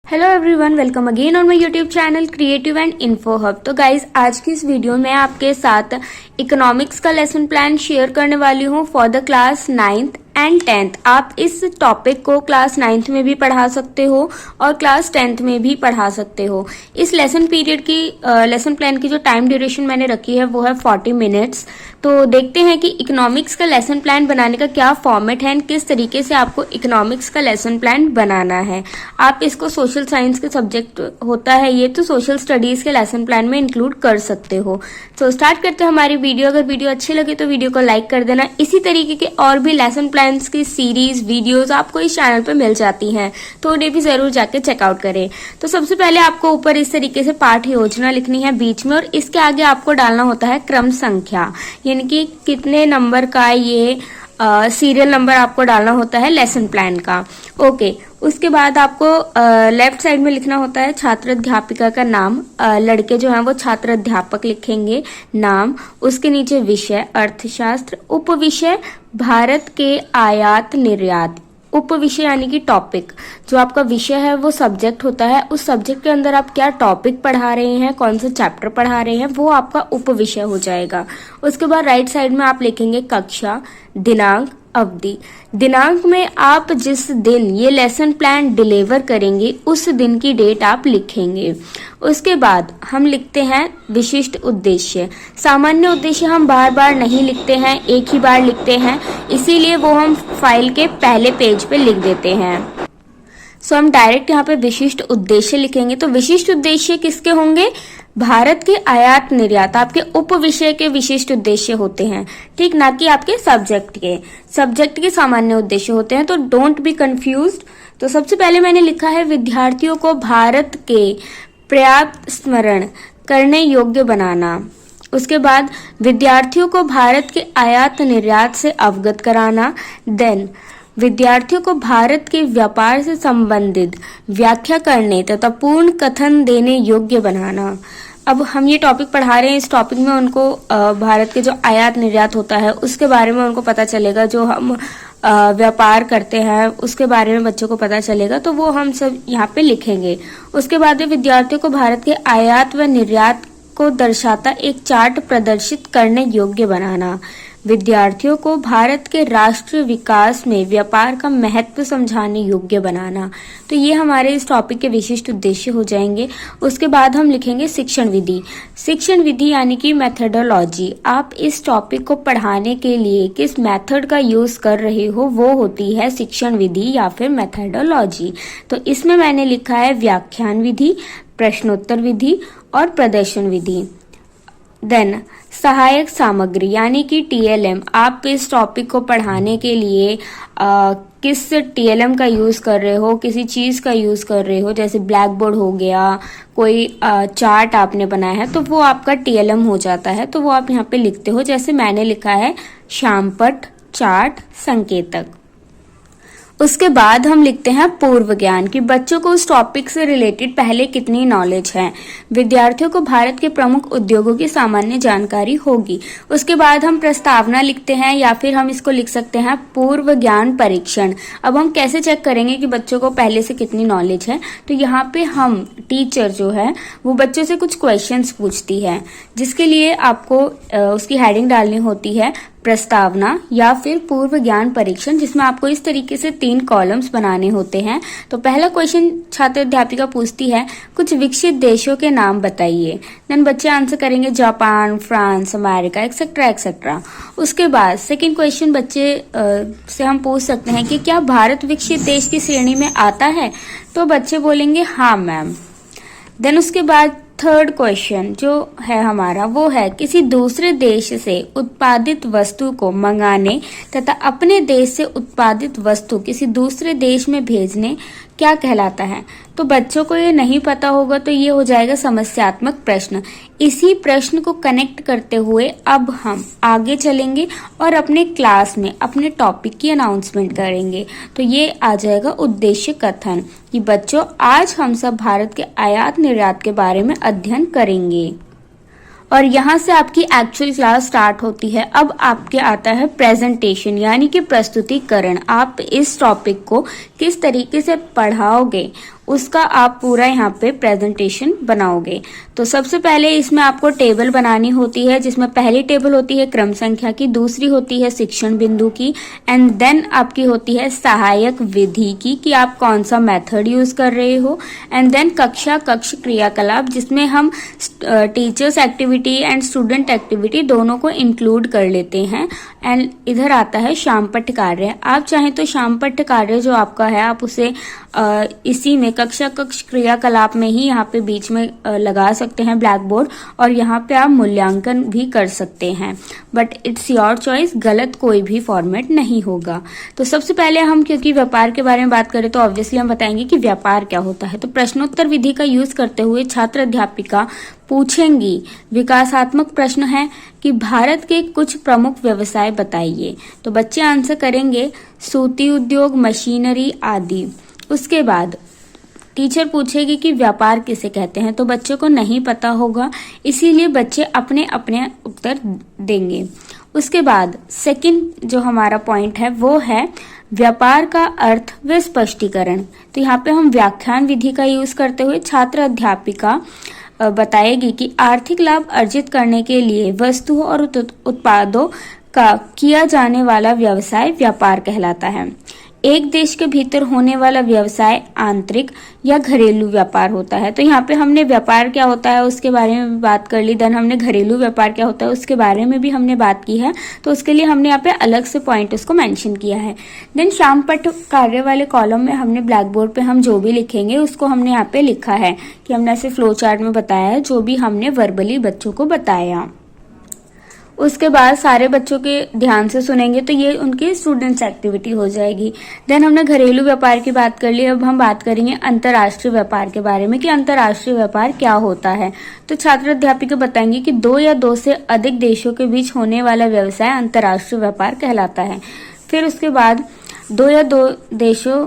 Hello everyone, welcome again on my YouTube channel creative and info hub. तो guys, आज की इस video में आपके साथ इकोनॉमिक्स का लेसन प्लान शेयर करने वाली हूँ for the class 9th and 10th। आप इस टॉपिक को क्लास 9th में भी पढ़ा सकते हो और क्लास 10th में भी पढ़ा सकते हो। इस लेसन पीरियड की लेसन प्लान की जो टाइम ड्यूरेशन मैंने रखी है वो है 40 मिनट्स। तो देखते हैं कि इकोनॉमिक्स का लेसन प्लान बनाने का क्या फॉर्मेट है, किस तरीके से आपको इकोनॉमिक्स का लेसन प्लान बनाना है। आप इसको सोशल साइंस के सब्जेक्ट होता है ये, तो सोशल स्टडीज के लेसन प्लान में इंक्लूड कर सकते हो। तो स्टार्ट करते हैं हमारी वीडियो। अगर वीडियो अच्छी लगे तो वीडियो को लाइक कर देना। इसी तरीके के और भी लेसन प्लान की सीरीज वीडियोस आपको इस चैनल पे मिल जाती हैं, तो उन्हें भी जरूर जाके चेकआउट करें। तो सबसे पहले आपको ऊपर इस तरीके से पाठ योजना लिखनी है बीच में, और इसके आगे आपको डालना होता है क्रम संख्या, यानी कि कितने नंबर का ये सीरियल नंबर आपको डालना होता है लेसन प्लान का। ओके, उसके बाद आपको लेफ्ट साइड में लिखना होता है छात्र अध्यापिका का नाम। लड़के जो हैं वो छात्र अध्यापक लिखेंगे नाम। उसके नीचे विषय अर्थशास्त्र, उप विषय भारत के आयात निर्यात। उप विषय यानी कि टॉपिक, जो आपका विषय है वो सब्जेक्ट होता है, उस सब्जेक्ट के अंदर आप क्या टॉपिक पढ़ा रहे हैं, कौन सा चैप्टर पढ़ा रहे हैं, वो आपका उप विषय हो जाएगा। उसके बाद राइट साइड में आप लिखेंगे कक्षा, दिनांक, अवधि। दिनांक में आप जिस दिन ये लेसन प्लान डिलीवर करेंगे उस दिन की डेट आप लिखेंगे। उसके बाद हम लिखते हैं विशिष्ट उद्देश्य। सामान्य उद्देश्य हम बार बार नहीं लिखते हैं, एक ही बार लिखते हैं, इसीलिए वो हम फाइल के पहले पेज पे लिख देते हैं। सो हम डायरेक्ट यहाँ पे विशिष्ट उद्देश्य लिखेंगे। तो विशिष्ट उद्देश्य किसके होंगे? भारत के आयात निर्यात, आपके उप विषय के विशिष्ट उद्देश्य होते हैं, ठीक, ना कि आपके सब्जेक्ट के सामान्य उद्देश्य होते हैं। तो डोंट बी कंफ्यूज्ड। तो सबसे पहले मैंने लिखा है विद्यार्थियों को भारत के पर्याप्त स्मरण करने योग्य बनाना। उसके बाद विद्यार्थियों को भारत के आयात निर्यात से अवगत कराना। देन विद्यार्थियों को भारत के व्यापार से संबंधित व्याख्या करने तथा पूर्ण कथन देने योग्य बनाना। अब हम ये टॉपिक पढ़ा रहे हैं, इस टॉपिक में उनको भारत के जो आयात निर्यात होता है उसके बारे में उनको पता चलेगा। जो हम व्यापार करते हैं उसके बारे में बच्चों को पता चलेगा, तो वो हम सब यहाँ पे लिखेंगे। उसके बाद विद्यार्थियों को भारत के आयात व निर्यात को दर्शाता एक चार्ट प्रदर्शित करने योग्य बनाना। विद्यार्थियों को भारत के राष्ट्रीय विकास में व्यापार का महत्व समझाने योग्य बनाना। तो ये हमारे इस टॉपिक के विशिष्ट उद्देश्य हो जाएंगे। उसके बाद हम लिखेंगे शिक्षण विधि। शिक्षण विधि यानी कि मेथडोलॉजी। आप इस टॉपिक को पढ़ाने के लिए किस मेथड का यूज कर रहे हो वो होती है शिक्षण विधि या फिर मेथडोलॉजी। तो इसमें मैंने लिखा है व्याख्यान विधि, प्रश्नोत्तर विधि और प्रदर्शन विधि। देन सहायक सामग्री यानी कि TLM। आप इस टॉपिक को पढ़ाने के लिए किस TLM का यूज कर रहे हो, किसी चीज का यूज कर रहे हो, जैसे ब्लैक बोर्ड हो गया, कोई चार्ट आपने बनाया है तो वो आपका TLM हो जाता है। तो वो आप यहाँ पे लिखते हो, जैसे मैंने लिखा है श्यामपट्ट, चार्ट, संकेतक। उसके बाद हम लिखते हैं पूर्व ज्ञान, कि बच्चों को उस टॉपिक से रिलेटेड पहले कितनी नॉलेज है। विद्यार्थियों को भारत के प्रमुख उद्योगों की सामान्य जानकारी होगी। उसके बाद हम प्रस्तावना लिखते हैं, या फिर हम इसको लिख सकते हैं पूर्व ज्ञान परीक्षण। अब हम कैसे चेक करेंगे कि बच्चों को पहले से कितनी नॉलेज है? तो यहाँ पे हम टीचर जो है वो बच्चों से कुछ क्वेश्चंस पूछती है, जिसके लिए आपको उसकी हेडिंग डालनी होती है प्रस्तावना या फिर पूर्व ज्ञान परीक्षण, जिसमें आपको इस तरीके से 3 कॉलम्स बनाने होते हैं। तो पहला क्वेश्चन छात्र अध्यापिका पूछती है कुछ विकसित देशों के नाम बताइए। देन बच्चे आंसर करेंगे Japan, France, America, etcetera etcetera. उसके बाद सेकंड क्वेश्चन बच्चे से हम पूछ सकते हैं कि क्या भारत विकसित देश की श्रेणी में आता है? तो बच्चे बोलेंगे हाँ मैम। देन उसके बाद थर्ड क्वेश्चन जो है हमारा वो है किसी दूसरे देश से उत्पादित वस्तु को मंगाने तथा अपने देश से उत्पादित वस्तु किसी दूसरे देश में भेजने क्या कहलाता है? तो बच्चों को ये नहीं पता होगा, तो ये हो जाएगा समस्यात्मक प्रश्न। इसी प्रश्न को कनेक्ट करते हुए अब हम आगे चलेंगे और अपने क्लास में अपने टॉपिक की अनाउंसमेंट करेंगे। तो ये आ जाएगा उद्देश्य कथन, कि बच्चों आज हम सब भारत के आयात निर्यात के बारे में अध्ययन करेंगे। और यहाँ से आपकी एक्चुअल क्लास स्टार्ट होती है। अब आपके आता है प्रेजेंटेशन यानी कि प्रस्तुतिकरण। आप इस टॉपिक को किस तरीके से पढ़ाओगे उसका आप पूरा यहाँ पे प्रेजेंटेशन बनाओगे। तो सबसे पहले इसमें आपको टेबल बनानी होती है, जिसमें पहली टेबल होती है क्रम संख्या की, दूसरी होती है शिक्षण बिंदु की, एंड देन आपकी होती है सहायक विधि की कि आप कौन सा मेथड यूज कर रहे हो, एंड देन कक्षा कक्ष क्रियाकलाप, जिसमें हम teachers activity and student activity दोनों को इंक्लूड कर लेते हैं। एंड इधर आता है शाम पट्ट कार्य। आप चाहें तो शाम पट्ट कार्य जो आपका है आप उसे इसी में कक्षा कक्ष क्रियाकलाप में ही यहाँ पे बीच में लगा सकते हैं ब्लैक बोर्ड, और यहाँ पे आप मूल्यांकन भी कर सकते हैं, बट इट्स योर चॉइस, गलत कोई भी फॉर्मेट नहीं होगा। तो सबसे पहले हम, क्योंकि व्यापार के बारे में बात करें तो ऑब्वियसली हम बताएंगे कि व्यापार क्या होता है। तो प्रश्नोत्तर विधि का यूज करते हुए छात्र अध्यापिका पूछेंगी, विकासात्मक प्रश्न है कि भारत के कुछ प्रमुख व्यवसाय बताइए। तो बच्चे आंसर करेंगे सूती उद्योग, मशीनरी आदि। उसके बाद टीचर पूछेगी कि व्यापार किसे कहते हैं, तो बच्चों को नहीं पता होगा, इसीलिए बच्चे अपने अपने उत्तर देंगे। उसके बाद सेकंड जो हमारा पॉइंट है वो है व्यापार का अर्थ व स्पष्टीकरण। तो यहाँ पे हम व्याख्यान विधि का यूज करते हुए छात्र अध्यापिका बताएगी कि आर्थिक लाभ अर्जित करने के लिए वस्तुओं और उत्पादों का किया जाने वाला व्यवसाय व्यापार कहलाता है। एक देश के भीतर होने वाला व्यवसाय आंतरिक या घरेलू व्यापार होता है। तो यहाँ पे हमने व्यापार क्या होता है उसके बारे में बात कर ली, देन हमने घरेलू व्यापार क्या होता है उसके बारे में भी हमने बात की है, तो उसके लिए हमने यहाँ पे अलग से पॉइंट उसको मेंशन किया है। देन शाम पट्ट कार्य वाले कॉलम में हमने ब्लैक बोर्ड पे हम जो भी लिखेंगे उसको हमने यहाँ पे लिखा है कि हमने ऐसे फ्लो चार्ट में बताया है, जो भी हमने वर्बली बच्चों को बताया। उसके बाद सारे बच्चों के ध्यान से सुनेंगे तो ये उनकी स्टूडेंट्स एक्टिविटी हो जाएगी। देन हमने घरेलू व्यापार की बात कर ली, अब हम बात करेंगे अंतर्राष्ट्रीय व्यापार के बारे में कि अंतर्राष्ट्रीय व्यापार क्या होता है। तो छात्र अध्यापिका बताएंगे कि दो या दो से अधिक देशों के बीच होने वाला व्यवसाय अंतर्राष्ट्रीय व्यापार कहलाता है। फिर उसके बाद दो या दो देशों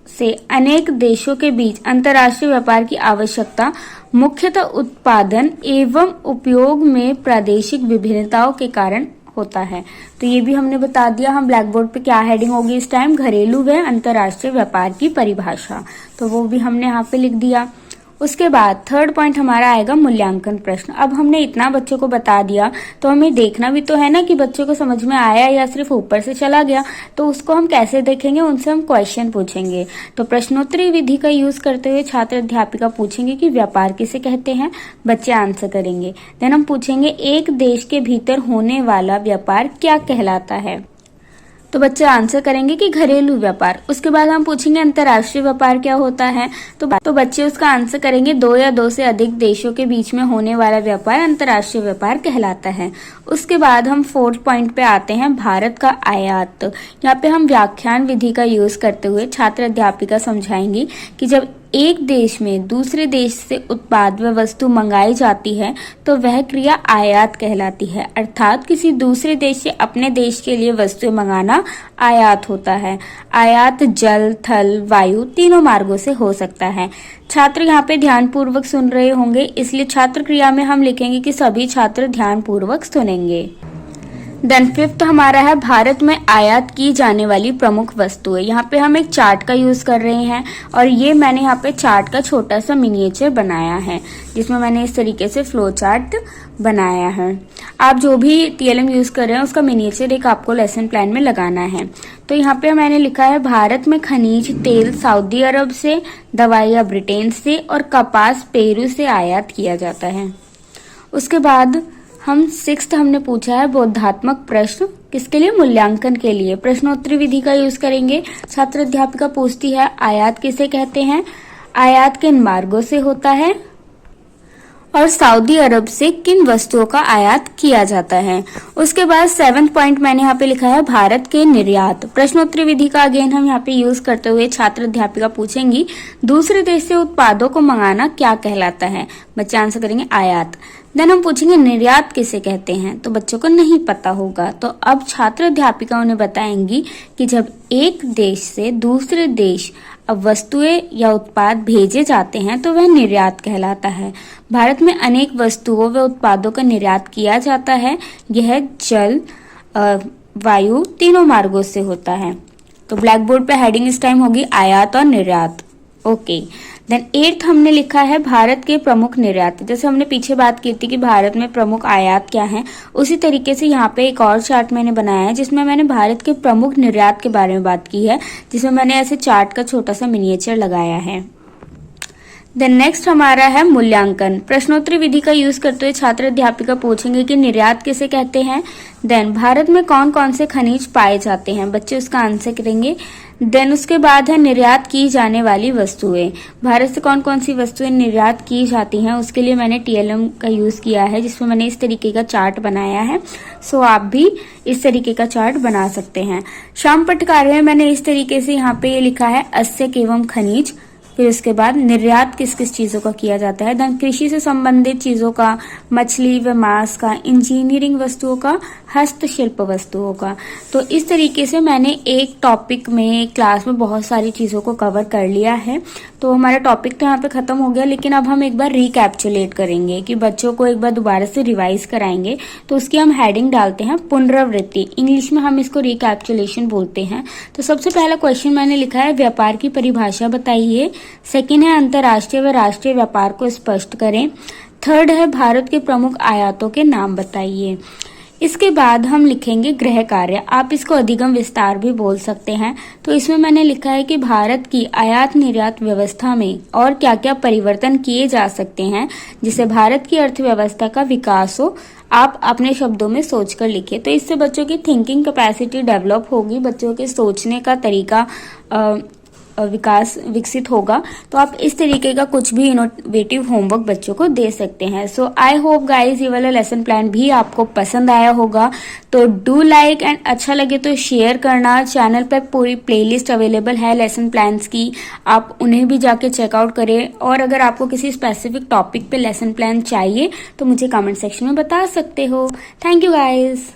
से अनेक देशों के बीच अंतर्राष्ट्रीय व्यापार की आवश्यकता मुख्यतः उत्पादन एवं उपयोग में प्रादेशिक विभिन्नताओं के कारण होता है। तो ये भी हमने बता दिया। हम ब्लैक बोर्ड पे क्या हेडिंग होगी इस टाइम, घरेलू व अंतर्राष्ट्रीय व्यापार की परिभाषा, तो वो भी हमने यहाँ पे लिख दिया। उसके बाद थर्ड पॉइंट हमारा आएगा मूल्यांकन प्रश्न। अब हमने इतना बच्चों को बता दिया तो हमें देखना भी तो है ना कि बच्चों को समझ में आया या सिर्फ ऊपर से चला गया, तो उसको हम कैसे देखेंगे, उनसे हम क्वेश्चन पूछेंगे। तो प्रश्नोत्तरी विधि का यूज करते हुए छात्र अध्यापिका पूछेंगे कि व्यापार किसे कहते हैं, बच्चे आंसर करेंगे। देन हम पूछेंगे एक देश के भीतर होने वाला व्यापार क्या कहलाता है, तो बच्चे आंसर करेंगे कि घरेलू व्यापार। उसके बाद हम पूछेंगे अंतर्राष्ट्रीय व्यापार क्या होता है, तो बच्चे उसका आंसर करेंगे दो या दो से अधिक देशों के बीच में होने वाला व्यापार अंतर्राष्ट्रीय व्यापार कहलाता है। उसके बाद हम फोर्थ पॉइंट पे आते हैं भारत का आयात। यहाँ पे हम व्याख्यान विधि का यूज करते हुए छात्र अध्यापिका समझाएंगी कि जब एक देश में दूसरे देश से उत्पाद व वस्तु मंगाई जाती है तो वह क्रिया आयात कहलाती है, अर्थात किसी दूसरे देश से अपने देश के लिए वस्तुएं मंगाना आयात होता है। आयात जल, थल, वायु तीनों मार्गों से हो सकता है। छात्र यहाँ पे ध्यानपूर्वक सुन रहे होंगे, इसलिए छात्र क्रिया में हम लिखेंगे कि सभी छात्र ध्यानपूर्वक सुनेंगे। देन फिफ्थ हमारा है भारत में आयात की जाने वाली प्रमुख वस्तुएं। यहाँ पे हम एक चार्ट का यूज कर रहे हैं और ये मैंने यहाँ पे चार्ट का छोटा सा मिनिएचर बनाया है, जिसमें मैंने इस तरीके से फ्लो चार्ट बनाया है। आप जो भी टीएलएम यूज कर रहे हैं उसका मिनिएचर एक आपको लेसन प्लान में लगाना है। तो यहाँ पे मैंने लिखा है भारत में खनिज तेल सऊदी अरब से, दवाइयाँ ब्रिटेन से और कपास पेरू से आयात किया जाता है। उसके बाद हम सिक्स्थ हमने पूछा है बोधात्मक प्रश्न, किसके लिए, मूल्यांकन के लिए। प्रश्नोत्तरी विधि का यूज करेंगे। छात्र अध्यापिका पूछती है आयात किसे कहते हैं, आयात किन मार्गों से होता है और सऊदी अरब से किन वस्तुओं का आयात किया जाता है। उसके बाद सेवंथ पॉइंट मैंने यहाँ पे लिखा है भारत के निर्यात। प्रश्नोत्तरी विधि का अगेन हम यहाँ पे यूज करते हुए छात्र अध्यापिका पूछेंगी दूसरे देश से उत्पादों को मंगाना क्या कहलाता है, बच्चे आंसर करेंगे आयात। देन हम पूछेंगे निर्यात किसे कहते हैं, तो बच्चों को नहीं पता होगा। तो अब छात्र अध्यापिका उन्हें बताएंगी कि जब एक देश से दूसरे देश अब वस्तुएं या उत्पाद भेजे जाते हैं तो वह निर्यात कहलाता है। भारत में अनेक वस्तुओं व उत्पादों का निर्यात किया जाता है। यह जल, वायु तीनों मार्गों से होता है। तो ब्लैक बोर्ड पे हेडिंग इस टाइम होगी आयात और निर्यात। ओके, देन 8th हमने लिखा है भारत के प्रमुख निर्यात। जैसे हमने पीछे बात की थी कि भारत में प्रमुख आयात क्या है, उसी तरीके से यहाँ पे एक और चार्ट मैंने बनाया है जिसमें मैंने भारत के प्रमुख निर्यात के बारे में बात की है, जिसमें मैंने ऐसे चार्ट का छोटा सा मिनिएचर लगाया है। देन नेक्स्ट हमारा है मूल्यांकन। प्रश्नोत्तरी विधि का यूज करते हुए छात्र अध्यापिका पूछेंगे कि निर्यात किसे कहते हैं। देन भारत में कौन कौन से खनिज पाए जाते हैं, बच्चे उसका आंसर करेंगे। देन उसके बाद है निर्यात की जाने वाली वस्तुएं। भारत से कौन कौन सी वस्तुएं निर्यात की जाती हैं, उसके लिए मैंने TLM का यूज किया है, जिसमें मैंने इस तरीके का चार्ट बनाया है। सो आप भी इस तरीके का चार्ट बना सकते हैं। श्याम पटकारे में मैंने इस तरीके से यहाँ पे ये लिखा है अस्यक एवं खनिज। फिर उसके बाद निर्यात किस किस चीजों का किया जाता है, देन कृषि से संबंधित चीजों का, मछली व मांस का, इंजीनियरिंग वस्तुओं का, हस्तशिल्प वस्तुओं का। तो इस तरीके से मैंने एक टॉपिक में क्लास में बहुत सारी चीजों को कवर कर लिया है। तो हमारा टॉपिक तो यहाँ पे खत्म हो गया, लेकिन अब हम एक बार रिकैप्चुलेट करेंगे कि बच्चों को एक बार दोबारा से रिवाइज कराएंगे। तो उसकी हम हेडिंग डालते हैं पुनरावृत्ति, इंग्लिश में हम इसको रिकैप्चुलेशन बोलते हैं। तो सबसे पहला क्वेश्चन मैंने लिखा है व्यापार की परिभाषा बताइए। सेकेंड है अंतर्राष्ट्रीय व राष्ट्रीय व्यापार को स्पष्ट करें। थर्ड है भारत के प्रमुख आयातों के नाम बताइए। इसके बाद हम लिखेंगे गृह कार्य, आप इसको अधिगम विस्तार भी बोल सकते हैं। तो इसमें मैंने लिखा है कि भारत की आयात निर्यात व्यवस्था में और क्या क्या परिवर्तन किए जा सकते हैं जिससे भारत की अर्थव्यवस्था का विकास हो। आप अपने शब्दों में सोचकर लिखिए। तो इससे बच्चों की थिंकिंग कैपेसिटी डेवलप होगी, बच्चों के सोचने का तरीका विकसित होगा। तो आप इस तरीके का कुछ भी इनोवेटिव होमवर्क बच्चों को दे सकते हैं। सो आई होप गाइज ये वाला लेसन प्लान भी आपको पसंद आया होगा। तो डू लाइक एंड अच्छा लगे तो शेयर करना। चैनल पर पूरी प्लेलिस्ट अवेलेबल है लेसन प्लान्स की, आप उन्हें भी जाके चेकआउट करें। और अगर आपको किसी स्पेसिफिक टॉपिक पे लेसन प्लान चाहिए तो मुझे कमेंट सेक्शन में बता सकते हो। Thank you guys.